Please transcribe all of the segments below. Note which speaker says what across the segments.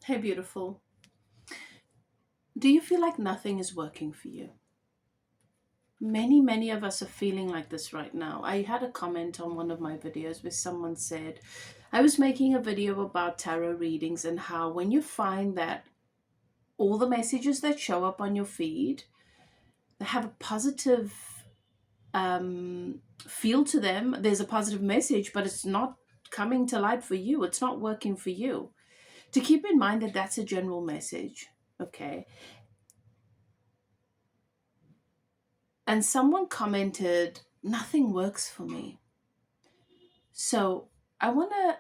Speaker 1: Hey, beautiful. Do you feel like nothing is working for you? Many of us are feeling like this right now. I had a comment on one of my videos where someone said, I was making a video about tarot readings and how when you find that all the messages that show up on your feed, they have a positive feel to them. There's a positive message, but it's not coming to light for you. It's not working for you. To keep in mind that that's a general message. Okay. And someone commented, nothing works for me. So I want to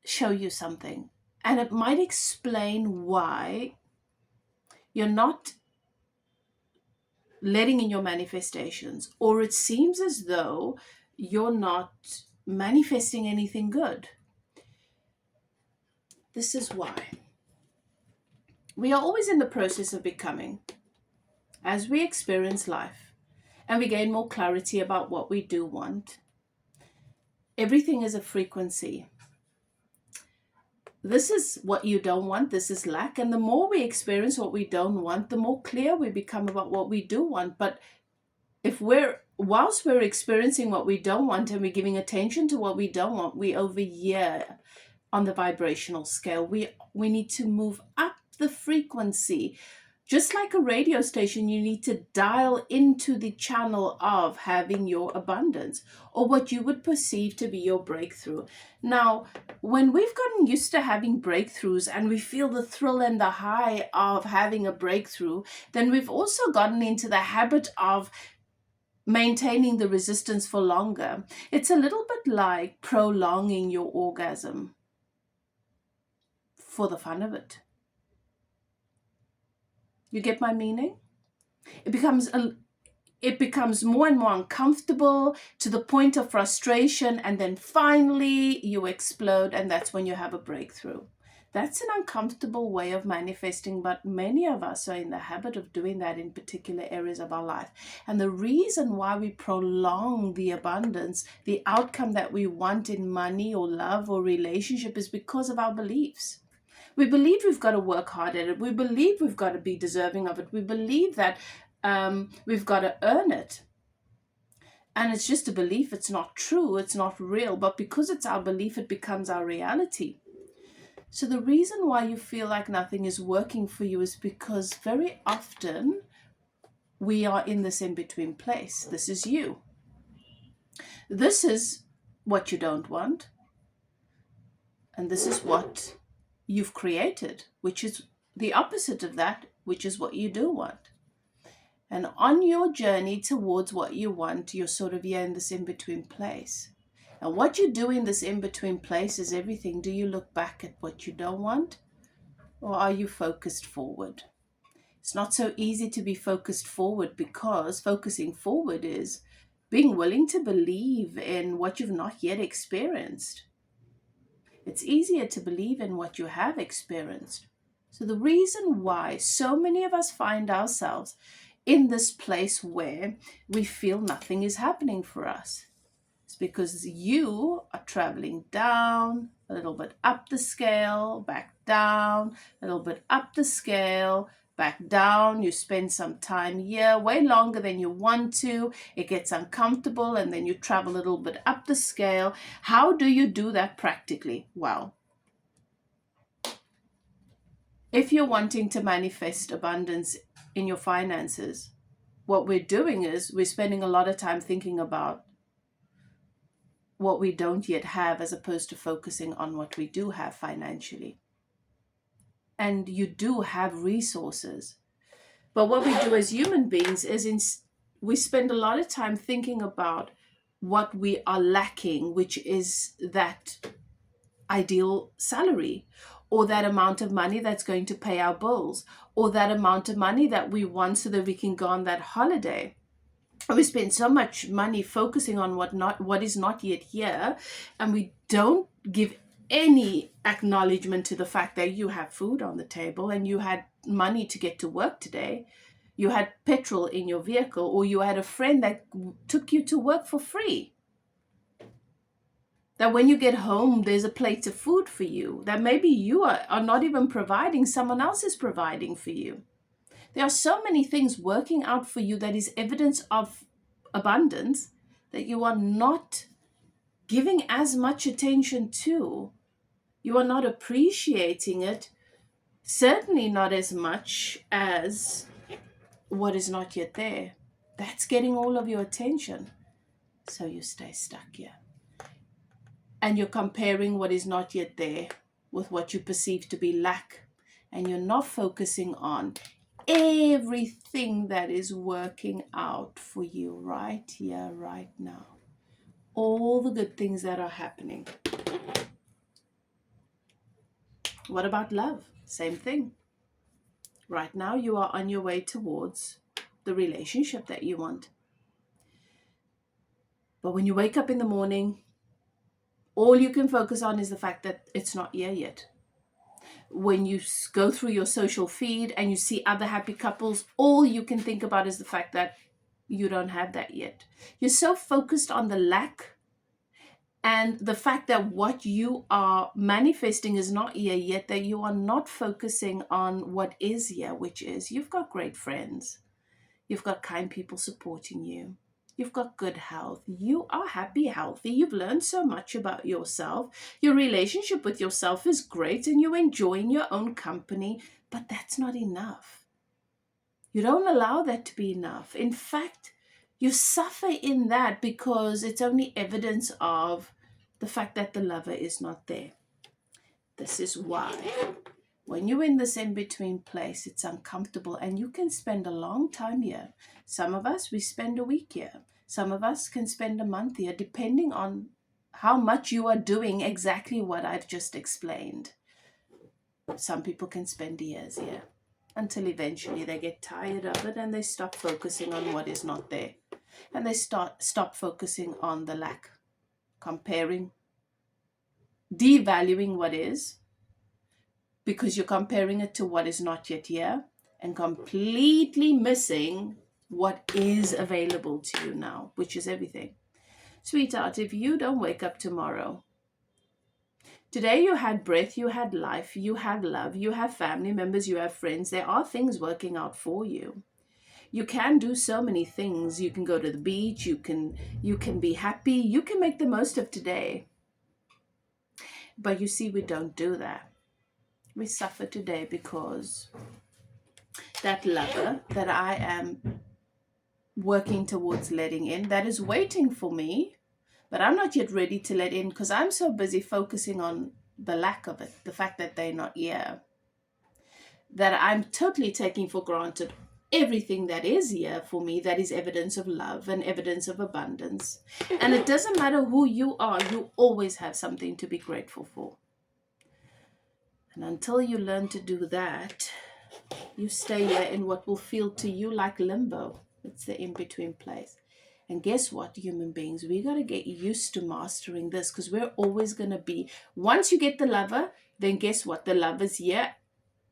Speaker 1: show you something, and it might explain why you're not letting in your manifestations, or it seems as though you're not manifesting anything good. This is why. We are always in the process of becoming. As we experience life and we gain more clarity about what we do want, everything is a frequency. This is what you don't want. This is lack. And the more we experience what we don't want, the more clear we become about what we do want. But whilst we're experiencing what we don't want and we're giving attention to what we don't want, we overhear on the vibrational scale. We need to move up the frequency. Just like a radio station, you need to dial into the channel of having your abundance, or what you would perceive to be your breakthrough. Now, when we've gotten used to having breakthroughs and we feel the thrill and the high of having a breakthrough, then we've also gotten into the habit of maintaining the resistance for longer. It's a little bit like prolonging your orgasm for the fun of it. You get my meaning? It becomes more and more uncomfortable to the point of frustration, and then finally you explode, and that's when you have a breakthrough. That's an uncomfortable way of manifesting, but many of us are in the habit of doing that in particular areas of our life. And the reason why we prolong the abundance, the outcome that we want in money or love or relationship, is because of our beliefs. We believe we've got to work hard at it. We believe we've got to be deserving of it. We believe that we've got to earn it. And it's just a belief. It's not true. It's not real. But because it's our belief, it becomes our reality. So the reason why you feel like nothing is working for you is because very often we are in this in-between place. This is you. This is what you don't want. And this is what you've created, which is the opposite of that, which is what you do want. And on your journey towards what you want, you're sort of in this in-between place. And what you do in this in-between place is everything. Do you look back at what you don't want, or are you focused forward? It's not so easy to be focused forward, because focusing forward is being willing to believe in what you've not yet experienced. It's easier to believe in what you have experienced. So the reason why so many of us find ourselves in this place where we feel nothing is happening for us is because you are traveling down, a little bit up the scale, back down, a little bit up the scale, back down. You spend some time here, way longer than you want to. It gets uncomfortable, and then you travel a little bit up the scale. How do you do that practically? Well, if you're wanting to manifest abundance in your finances, what we're doing is we're spending a lot of time thinking about what we don't yet have, as opposed to focusing on what we do have financially. And you do have resources. But what we do as human beings is we spend a lot of time thinking about what we are lacking, which is that ideal salary, or that amount of money that's going to pay our bills, or that amount of money that we want so that we can go on that holiday. We spend so much money focusing on what is not yet here, and we don't give any acknowledgement to the fact that you have food on the table, and you had money to get to work today, you had petrol in your vehicle, or you had a friend that took you to work for free. That when you get home, there's a plate of food for you. That maybe you are not even providing, someone else is providing for you. There are so many things working out for you that is evidence of abundance that you are not giving as much attention to. You are not appreciating it, certainly not as much as what is not yet there. That's getting all of your attention. So you stay stuck here. And you're comparing what is not yet there with what you perceive to be lack. And you're not focusing on everything that is working out for you right here, right now. All the good things that are happening. What about love? Same thing. Right now, you are on your way towards the relationship that you want. But when you wake up in the morning, all you can focus on is the fact that it's not here yet. When you go through your social feed and you see other happy couples, all you can think about is the fact that you don't have that yet. You're so focused on the lack and the fact that what you are manifesting is not here yet, that you are not focusing on what is here, which is you've got great friends. You've got kind people supporting you. You've got good health. You are happy, healthy. You've learned so much about yourself. Your relationship with yourself is great and you're enjoying your own company, but that's not enough. You don't allow that to be enough. In fact, you suffer in that because it's only evidence of the fact that the lover is not there. This is why when you're in this in-between place, it's uncomfortable and you can spend a long time here. Some of us, we spend a week here. Some of us can spend a month here, depending on how much you are doing exactly what I've just explained. Some people can spend years here until eventually they get tired of it and they stop focusing on what is not there. And they stop focusing on the lack, comparing, devaluing what is, because you're comparing it to what is not yet here and completely missing what is available to you now, which is everything. Sweetheart, if you don't wake up tomorrow, today you had breath, you had life, you have love, you have family members, you have friends. There are things working out for you. You can do so many things. You can go to the beach, you can be happy, you can make the most of today. But you see, we don't do that. We suffer today because that lover that I am working towards letting in, that is waiting for me, but I'm not yet ready to let in because I'm so busy focusing on the lack of it, the fact that they're not here, that I'm totally taking for granted everything that is here for me, that is evidence of love and evidence of abundance. And it doesn't matter who you are, you always have something to be grateful for. And until you learn to do that, you stay here in what will feel to you like limbo. It's the in-between place. And guess what, human beings? We got to get used to mastering this because we're always going to be, once you get the lover, then guess what? The lover's here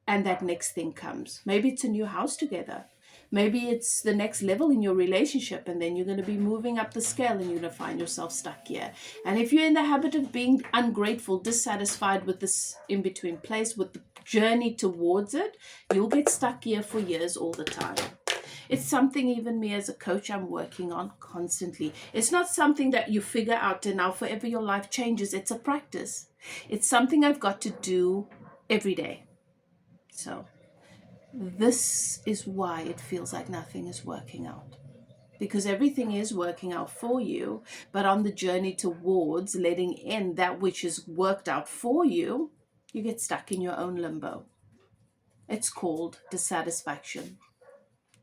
Speaker 1: and that next thing comes. Maybe it's a new house together. Maybe it's the next level in your relationship, and then you're going to be moving up the scale and you're going to find yourself stuck here. And if you're in the habit of being ungrateful, dissatisfied with this in-between place, with the journey towards it, you'll get stuck here for years all the time. It's something even me as a coach I'm working on constantly. It's not something that you figure out and now forever your life changes. It's a practice. It's something I've got to do every day. So this is why it feels like nothing is working out. Because everything is working out for you, but on the journey towards letting in that which is worked out for you, you get stuck in your own limbo. It's called dissatisfaction.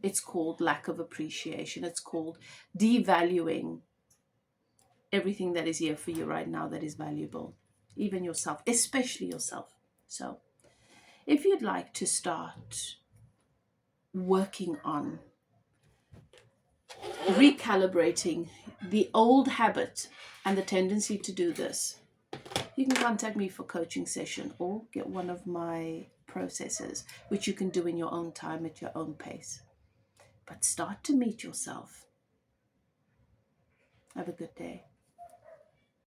Speaker 1: It's called lack of appreciation. It's called devaluing everything that is here for you right now that is valuable, even yourself, especially yourself. So if you'd like to start working on recalibrating the old habit and the tendency to do this, you can contact me for coaching session or get one of my processes, which you can do in your own time at your own pace. But start to meet yourself. Have a good day.